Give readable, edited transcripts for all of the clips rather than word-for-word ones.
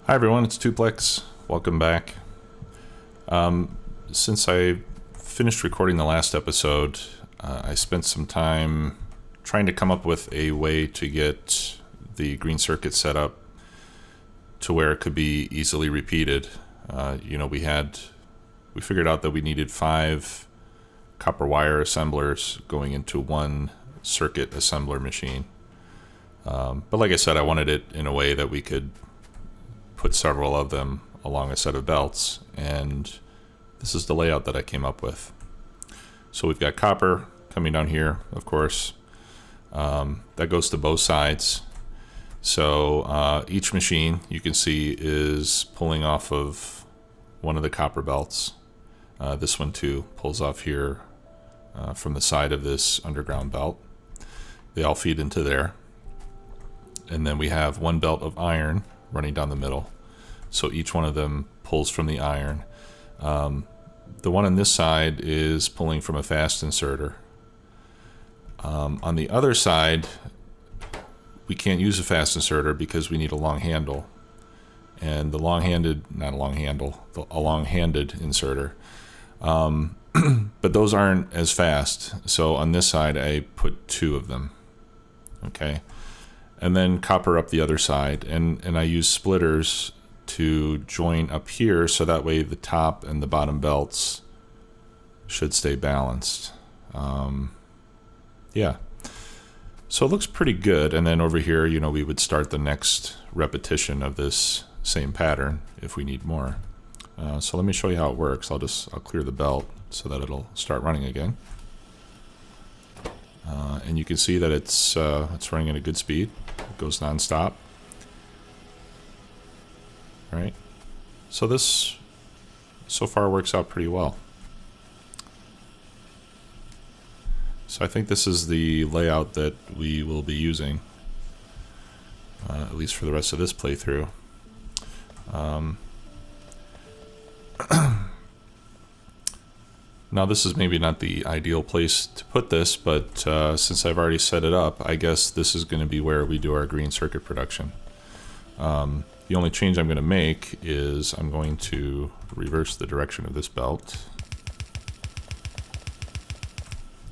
Hi everyone, it's Tuplex. Welcome back. Since I finished recording the last episode, I spent some time trying to come up with a way to get the green circuit set up to where it could be easily repeated. We figured out that we needed 5 copper wire assemblers going into one circuit assembler machine. But like I said, I wanted it in a way that we could put several of them along a set of belts, and this is the layout that I came up with. So we've got copper coming down here, of course. That goes to both sides. So each machine, you can see, is pulling off of one of the copper belts. This one too pulls off here from the side of this underground belt. They all feed into there. And then we have one belt of iron running down the middle. So each one of them pulls from the iron. The one on this side is pulling from a fast inserter. On the other side, we can't use a fast inserter because we need a long handle. And a long-handed inserter. But those aren't as fast. So on this side, I put 2 of them. Okay. And then copper up the other side. And I use splitters to join up here so that way the top and the bottom belts should stay balanced. Yeah. So it looks pretty good. And then over here, we would start the next repetition of this same pattern if we need more. So let me show you how it works. I'll clear the belt so that it'll start running again. And you can see that it's running at a good speed. It goes non-stop. All right. So this so far works out pretty well. So I think this is the layout that we will be using, at least for the rest of this playthrough. Now this is maybe not the ideal place to put this, but since I've already set it up, I guess this is going to be where we do our green circuit production. The only change I'm going to make is I'm going to reverse the direction of this belt.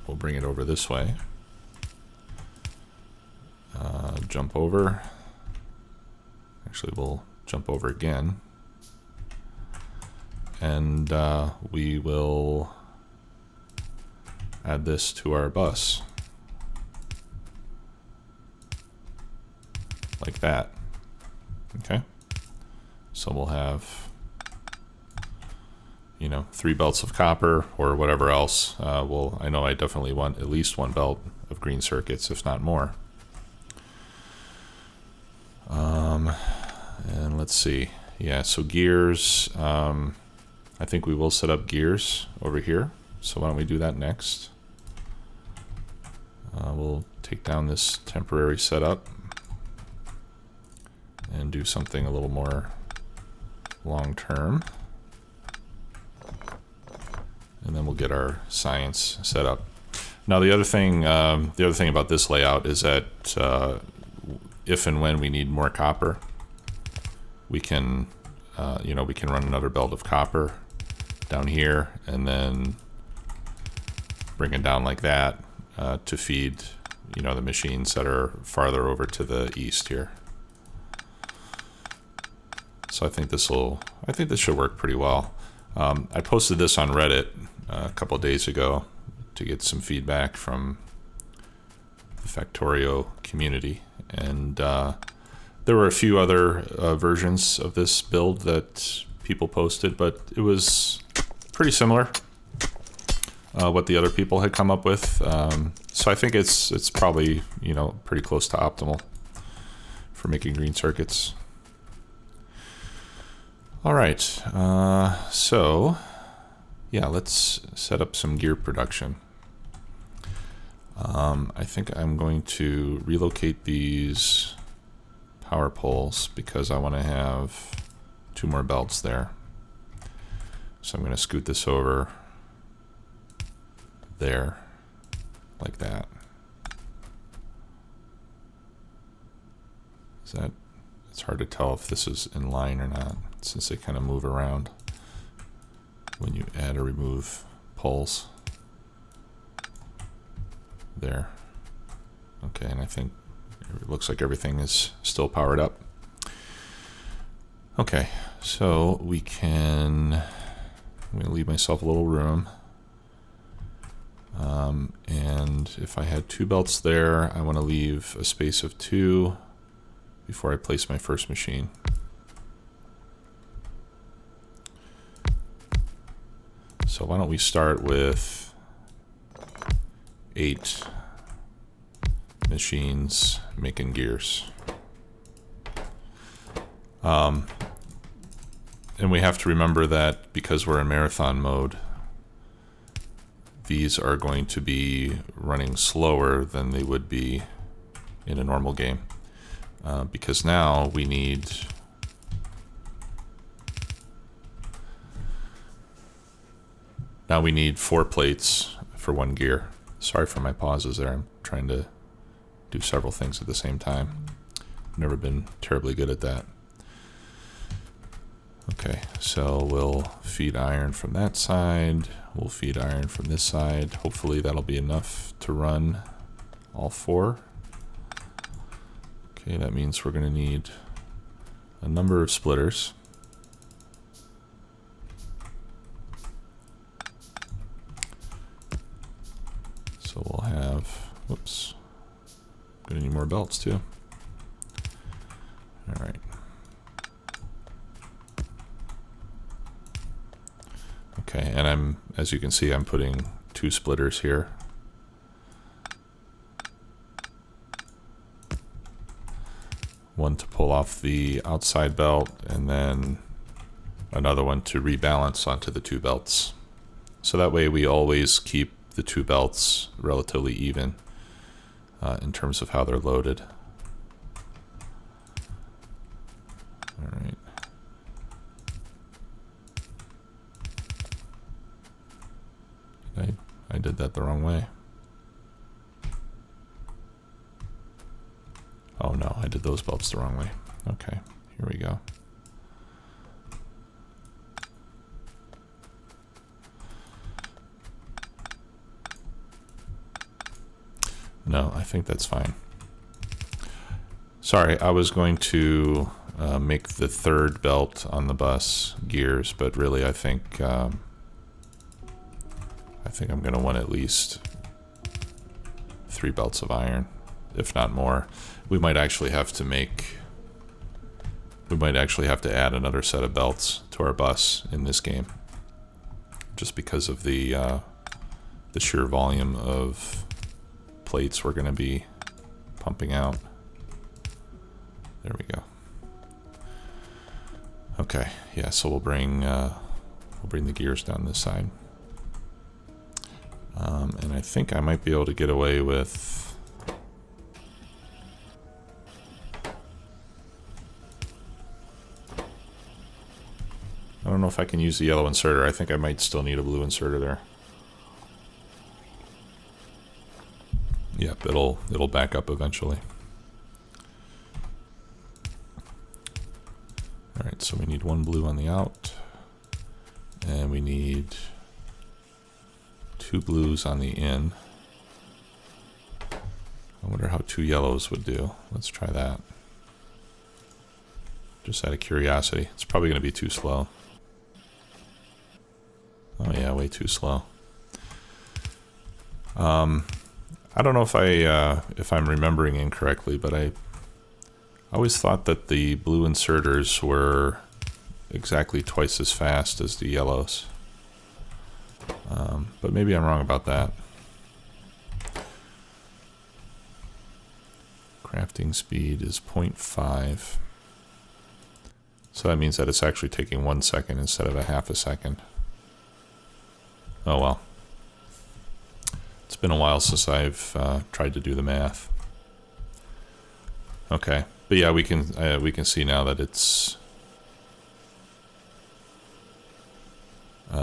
We'll bring it over this way. Jump over. Actually, we'll jump over again. And we will add this to our bus. Like that. Okay. So we'll have, 3 belts of copper or whatever else. I know I definitely want at least 1 belt of green circuits, if not more. And let's see. Yeah, so gears. I think we will set up gears over here. So why don't we do that next? We'll take down this temporary setup and do something a little more long-term. And then we'll get our science set up. Now the other thing about this layout is that if and when we need more copper, we can run another belt of copper down here and then bring it down like that to feed the machines that are farther over to the east here. So I think this should work pretty well. I posted this on Reddit a couple of days ago to get some feedback from the Factorio community, and there were a few other versions of this build that people posted, but it was pretty similar what the other people had come up with. So I think it's probably pretty close to optimal for making green circuits. All right, so yeah, let's set up some gear production. I think I'm going to relocate these power poles because I want to have 2 more belts there. So I'm going to scoot this over there, like that. Is It's hard to tell if this is in line or not, since they kind of move around when you add or remove poles. There. Okay, and I think it looks like everything is still powered up. Okay, so we can, I'm going to leave myself a little room. And if I had 2 belts there, I want to leave a space of 2 before I place my first machine. So why don't we start with 8 machines making gears. And we have to remember that because we're in marathon mode, these are going to be running slower than they would be in a normal game. Because now we need Now 4 plates for 1 gear. Sorry for my pauses there. I'm trying to do several things at the same time. Never been terribly good at that. Okay, so we'll feed iron from that side. We'll feed iron from this side. Hopefully that'll be enough to run all 4. Okay, that means we're going to need a number of splitters. So we'll have, whoops, going to need more belts too. All right. Okay, and as you can see, I'm putting 2 splitters here. One to pull off the outside belt, and then another one to rebalance onto the 2 belts. So that way we always keep the 2 belts relatively even in terms of how they're loaded. All right. I did that the wrong way. Oh no, I did those belts the wrong way. Okay, here we go. No, I think that's fine. Sorry, I was going to make the 3rd belt on the bus gears, but really I think I'm going to want at least 3 belts of iron, if not more. We might actually have to add another set of belts to our bus in this game, just because of the sheer volume of plates we're going to be pumping out. There we go. Okay, yeah. So we'll bring the gears down this side. And I think I might be able to get away with I don't know if I can use the yellow inserter. I think I might still need a blue inserter there. Yep, it'll back up eventually. All right, so we need 1 blue on the out, and we need 2 blues on the in. I wonder how 2 yellows would do. Let's try that. Just out of curiosity. It's probably going to be too slow. Oh yeah, way too slow. I don't know if I'm remembering incorrectly, but I always thought that the blue inserters were exactly twice as fast as the yellows. But maybe I'm wrong about that. Crafting speed is 0.5. So that means that it's actually taking 1 second instead of a half a second. Oh well. It's been a while since I've tried to do the math. Okay, but yeah, we can see now that it's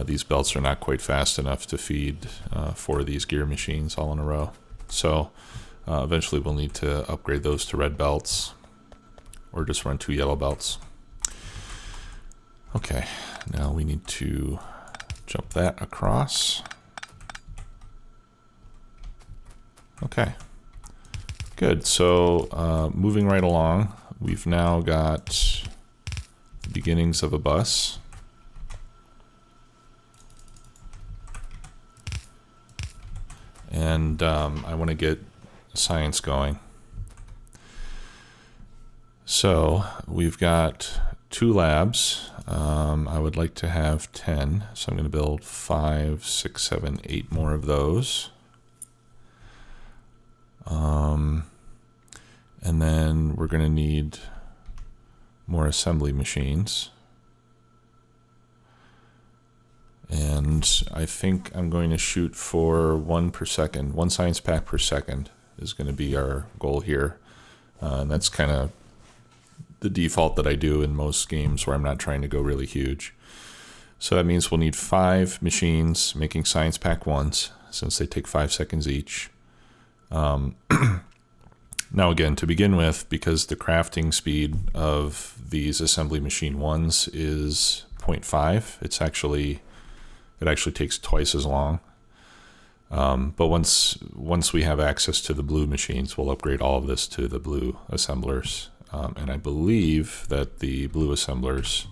these belts are not quite fast enough to feed 4 of these gear machines all in a row. So eventually we'll need to upgrade those to red belts. or just run 2 yellow belts. Okay, now we need to jump that across. Okay, good. So moving right along, we've now got the beginnings of a bus. And I want to get science going. So we've got 2 labs. I would like to have 10. So I'm going to build 5, 6, 7, 8 more of those. And then we're going to need more assembly machines. And I think I'm going to shoot for 1 per second. 1 science pack per second is going to be our goal here. And that's kind of the default that I do in most games where I'm not trying to go really huge. So that means we'll need 5 machines making science pack 1s, since they take 5 seconds each. Now again, to begin with, because the crafting speed of these assembly machine 1s is 0.5, it actually takes twice as long. But once we have access to the blue machines, we'll upgrade all of this to the blue assemblers. And I believe that the blue assemblers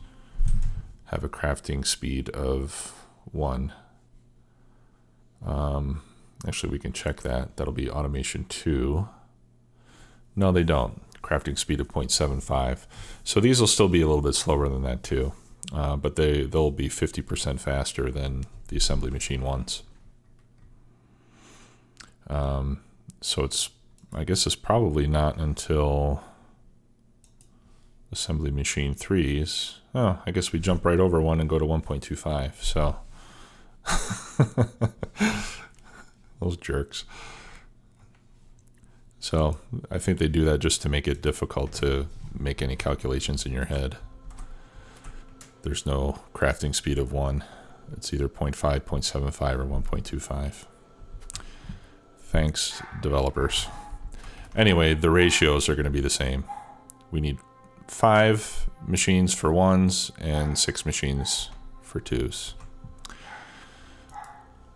have a crafting speed of 1. Actually, we can check that. That'll be automation 2. No, they don't. Crafting speed of 0.75. So these will still be a little bit slower than that too. But they'll be 50% faster than the assembly machine 1s. So I guess it's probably not until assembly machine 3s. Oh, I guess we jump right over 1 and go to 1.25. So those jerks. So I think they do that just to make it difficult to make any calculations in your head. There's no crafting speed of 1. It's either 0.5, 0.75, or 1.25. Thanks, developers. Anyway, the ratios are going to be the same. We need 5 machines for 1s and 6 machines for 2s.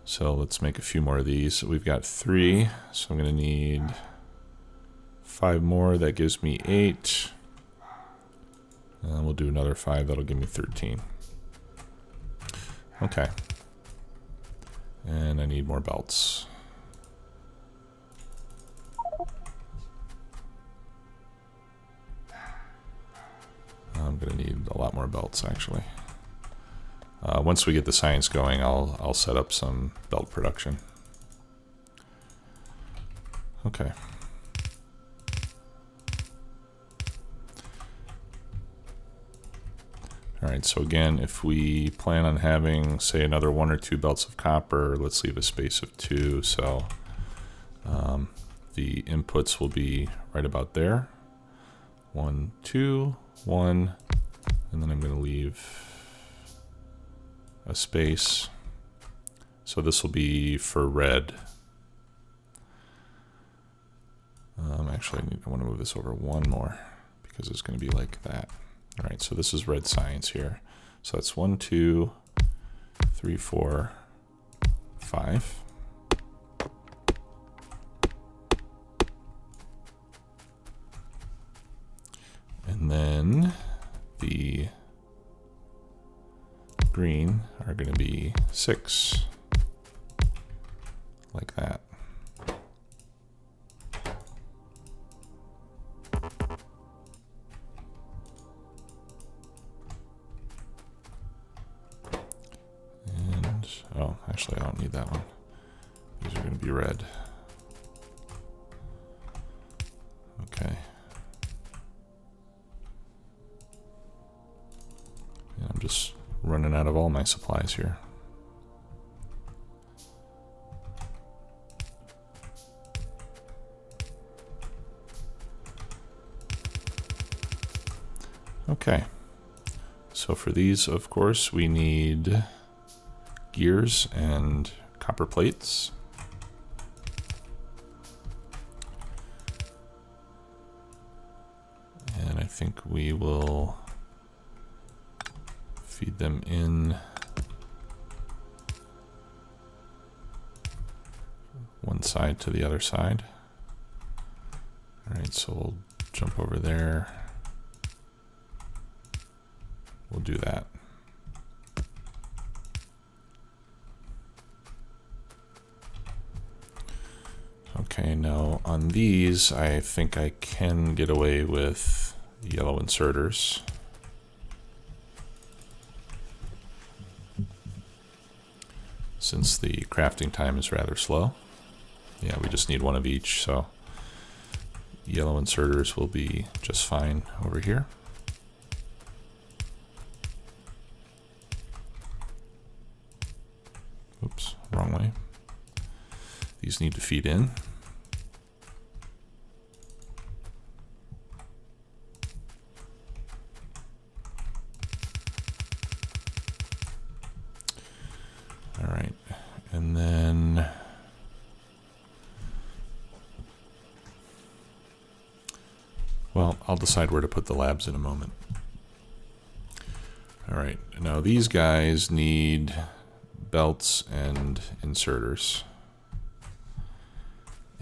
So let's make a few more of these. We've got 3, so I'm going to need 5 more. That gives me 8. And we'll do another 5. That'll give me 13. Okay. And I need more belts. I'm going to need a lot more belts, actually. Once we get the science going, I'll set up some belt production. Okay. All right, so again, if we plan on having, say, another 1 or 2 belts of copper, let's leave a space of 2, so the inputs will be right about there. 1, 2, 1, and then I'm going to leave a space. So this will be for red. Actually, I want to move this over 1 more because it's going to be like that. All right, so this is red science here. So that's 1, 2, 3, 4, 5. And then the green are going to be 6, like that. Oh, actually, I don't need that one. These are going to be red. Okay. And I'm just running out of all my supplies here. Okay. So for these, of course, we need gears and copper plates. And I think we will feed them in one side to the other side. All right, so we'll jump over there. We'll do that. Okay, now on these, I think I can get away with yellow inserters. Since the crafting time is rather slow. Yeah, we just need one of each, so yellow inserters will be just fine over here. Oops, wrong way. These need to feed in. All right, and then well, I'll decide where to put the labs in a moment. All right, now these guys need belts and inserters.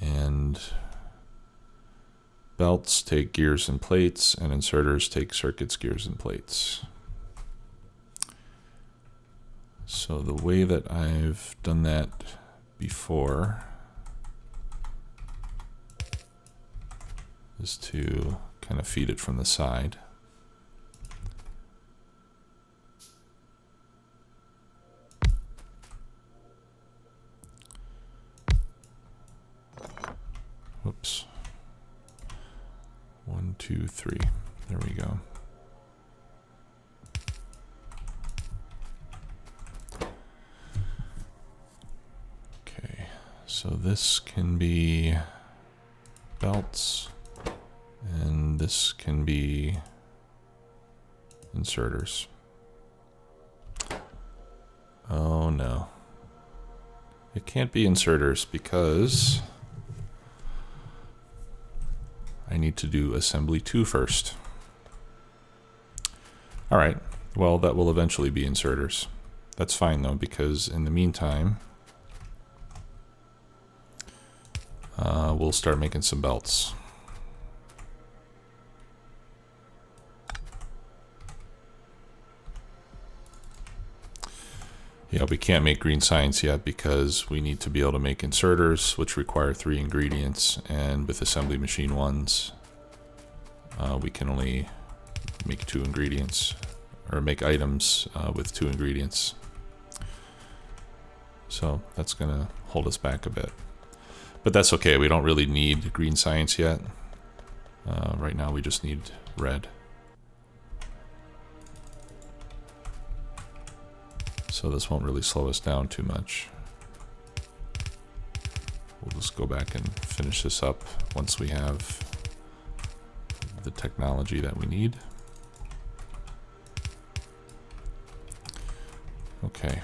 And belts take gears and plates, and inserters take circuits, gears, and plates. So the way that I've done that before is to kind of feed it from the side. Whoops. 1, 2, 3. There we go. Okay, so this can be belts, and this can be inserters. Oh no. It can't be inserters because I need to do assembly 2 first. All right, well, that will eventually be inserters. That's fine though, because in the meantime, we'll start making some belts. Yeah, we can't make green science yet because we need to be able to make inserters, which require 3 ingredients, and with assembly machine 1s, we can only make 2 ingredients, or make items with 2 ingredients. So that's gonna hold us back a bit. But that's okay, we don't really need green science yet. Right now we just need red. So this won't really slow us down too much. We'll just go back and finish this up once we have the technology that we need. Okay.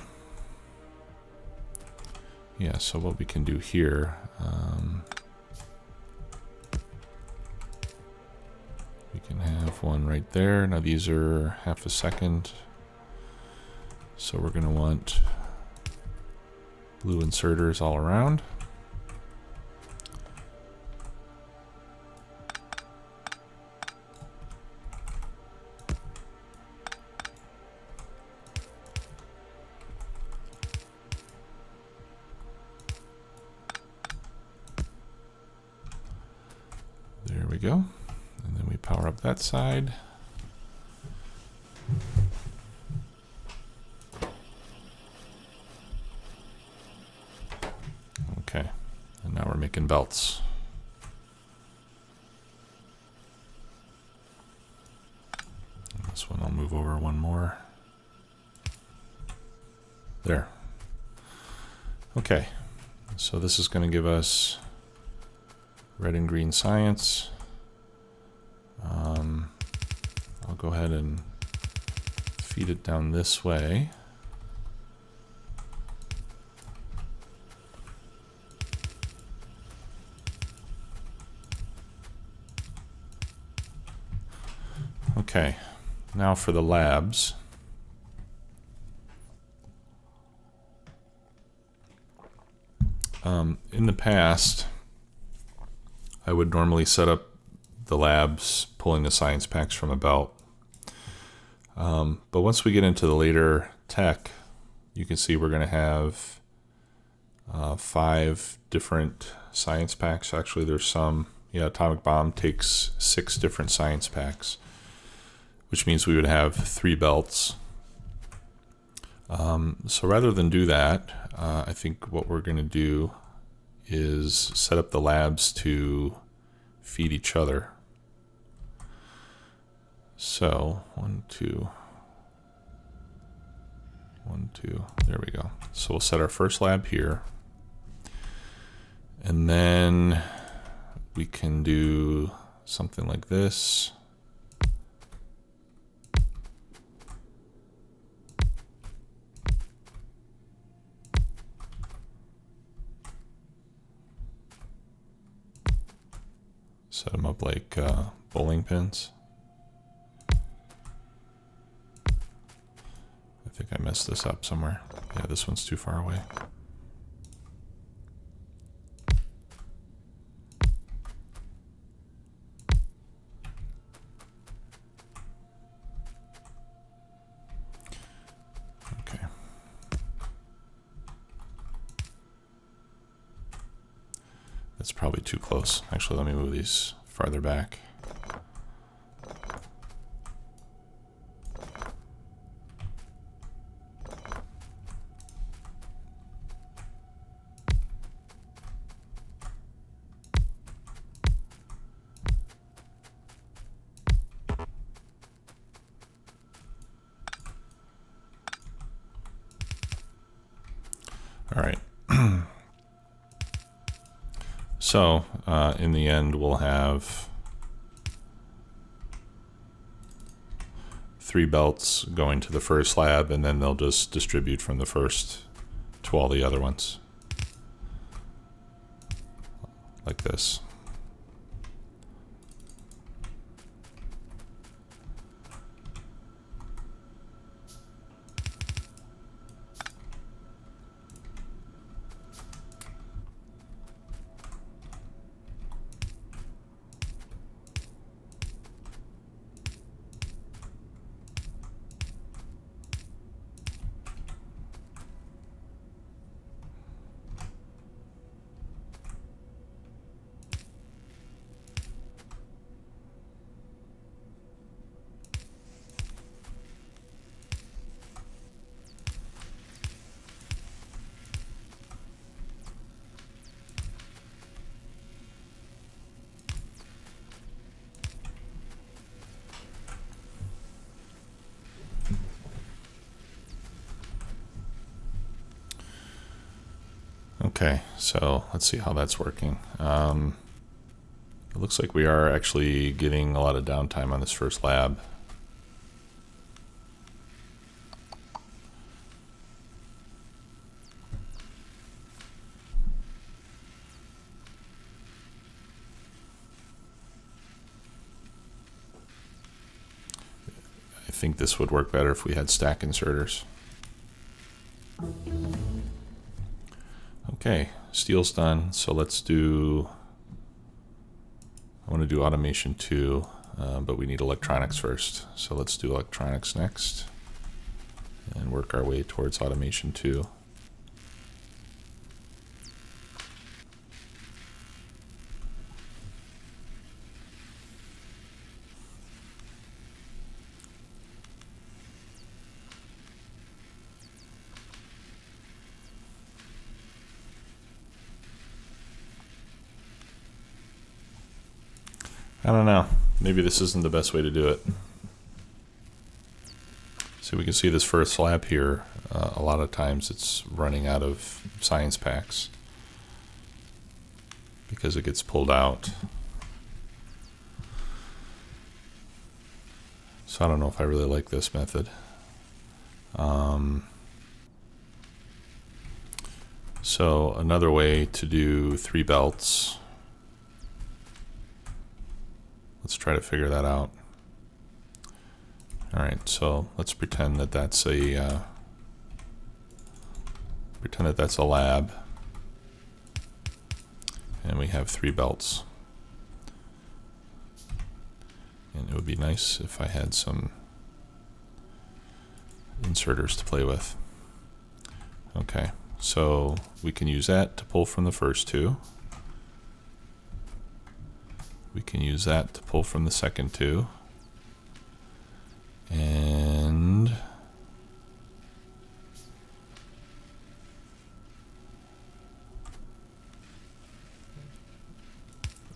Yeah, so what we can do here, we can have one right there. Now these are 1/2 a second. So we're going to want blue inserters all around. There we go. And then we power up that side. Okay, and now we're making belts. And this one I'll move over one more. There. Okay, so this is going to give us red and green science. I'll go ahead and feed it down this way. Okay, now for the labs. In the past, I would normally set up the labs pulling the science packs from a belt. But once we get into the later tech, you can see we're going to have 5 different science packs. Actually, there's some. Yeah, Atomic Bomb takes 6 different science packs, which means we would have 3 belts. So rather than do that, I think what we're going to do is set up the labs to feed each other. So 1, 2, 1, 2, there we go. So we'll set our first lab here, and then we can do something like this. Set them up like bowling pins. I think I messed this up somewhere. Yeah, this one's too far away. Okay. That's probably too close. Actually, let me move these farther back. All right. So in the end, we'll have 3 belts going to the first lab, and then they'll just distribute from the first to all the other ones, like this. Okay, so let's see how that's working. It looks like we are actually getting a lot of downtime on this first lab. I think this would work better if we had stack inserters. Okay, steel's done, so let's do, I want to do automation 2, but we need electronics first. So let's do electronics next and work our way towards automation 2. I don't know. Maybe this isn't the best way to do it. So we can see this first lab here. A lot of times it's running out of science packs because it gets pulled out. So I don't know if I really like this method. So another way to do 3 belts. Let's try to figure that out. All right, so let's pretend that that's a lab, and we have 3 belts. And it would be nice if I had some inserters to play with. Okay, so we can use that to pull from the first 2. We can use that to pull from the second 2. And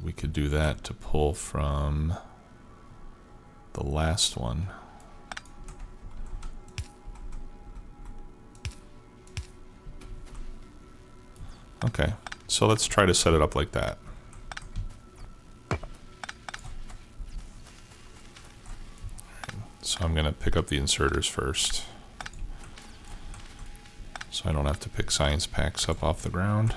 we could do that to pull from the last one. Okay, so let's try to set it up like that. So I'm going to pick up the inserters first, so I don't have to pick science packs up off the ground.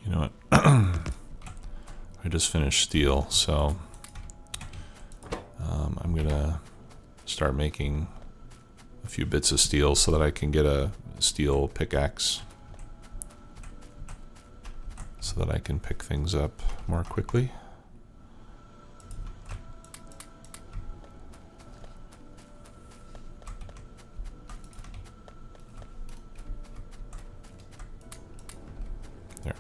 You know what? I just finished steel, so I'm gonna start making a few bits of steel so that I can get a steel pickaxe, so that I can pick things up more quickly. There.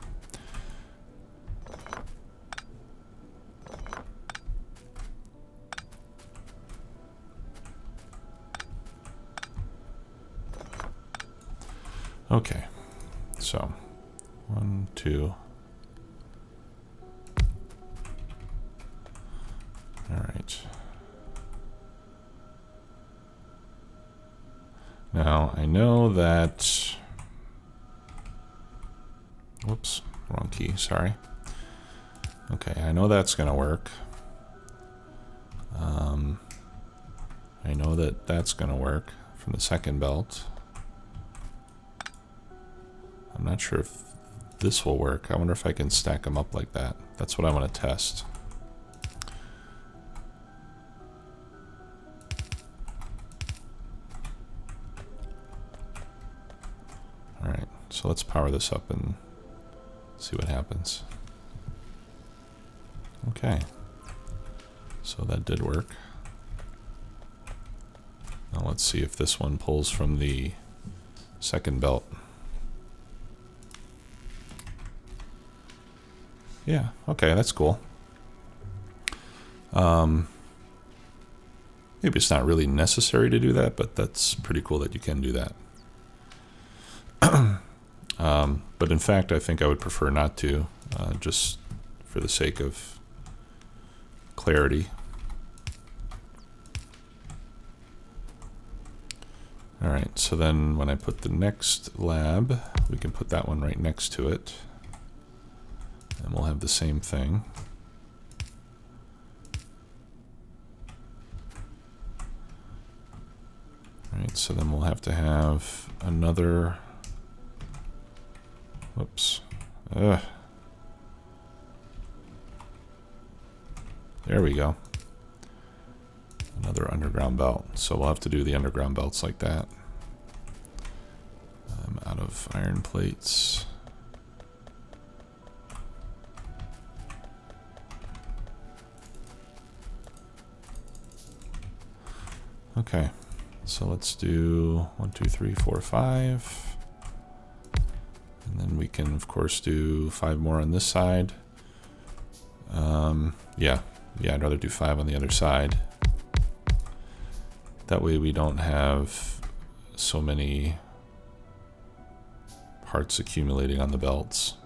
Okay, so 1, 2. All right. Now I know that, whoops, wrong key, sorry. Okay, I know that's gonna work. I know that that's gonna work from the second belt. I'm not sure if this will work. I wonder if I can stack them up like that. That's what I want to test. All right, so let's power this up and see what happens. Okay, so that did work. Now let's see if this one pulls from the second belt. Yeah, okay, that's cool. Maybe it's not really necessary to do that, but that's pretty cool that you can do that. But in fact, I think I would prefer not to, just for the sake of clarity. All right, so then when I put the next lab, we can put that one right next to it, and we'll have the same thing. All right, so then we'll have to have another, whoops, there we go. Another underground belt. So we'll have to do the underground belts like that. I'm out of iron plates. Okay, so let's do 1, 2, 3, 4, 5. And then we can, of course, do 5 more on this side. Yeah, I'd rather do 5 on the other side. That way we don't have so many parts accumulating on the belts.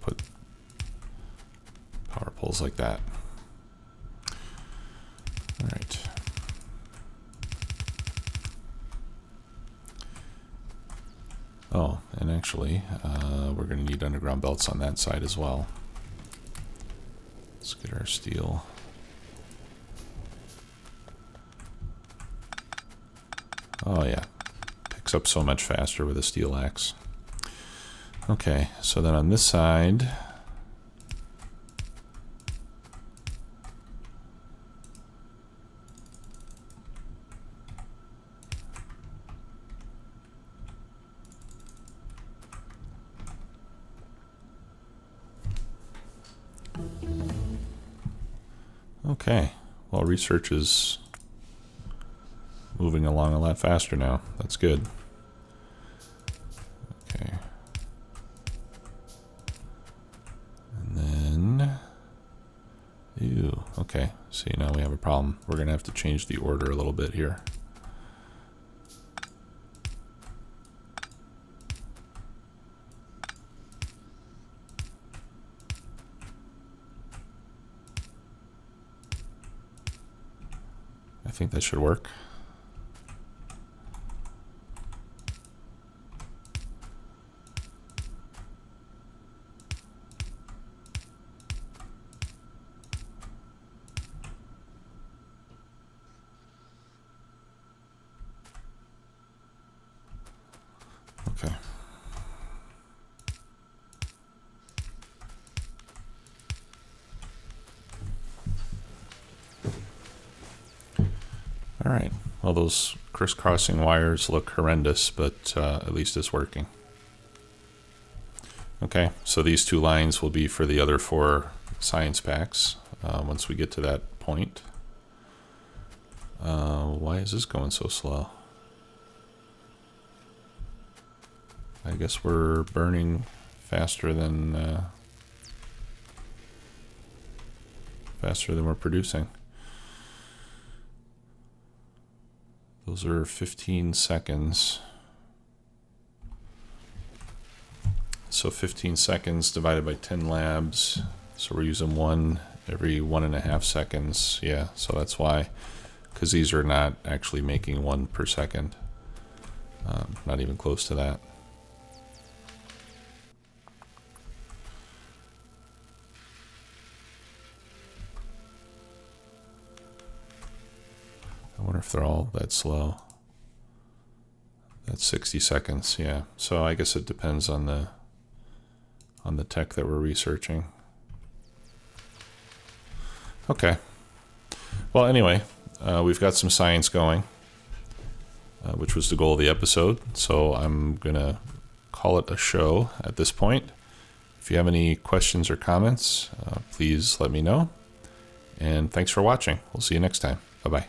put power poles like that. All right. Oh, and actually, we're going to need underground belts on that side as well. Let's get our steel. Oh yeah, picks up so much faster with a steel axe. Okay, so then on this side, okay, well, research is moving along a lot faster now. That's good. Okay. And then, ew, okay. See, now we have a problem. We're going to have to change the order a little bit here. I think that should work. Okay. All right. Well, those crisscrossing wires look horrendous, but at least it's working. Okay, so these two lines will be for the other 4 science packs once we get to that point. Why is this going so slow? I guess we're burning faster than we're producing. Those are 15 seconds. So 15 seconds divided by 10 labs. So we're using 1 every 1.5 seconds. Yeah, so that's why. Because these are not actually making 1 per second. Not even close to that. I wonder if they're all that slow. That's 60 seconds, yeah. So I guess it depends on the tech that we're researching. Okay. Well, anyway, we've got some science going, which was the goal of the episode. So I'm gonna call it a show at this point. If you have any questions or comments, please let me know. And thanks for watching. We'll see you next time. Bye-bye.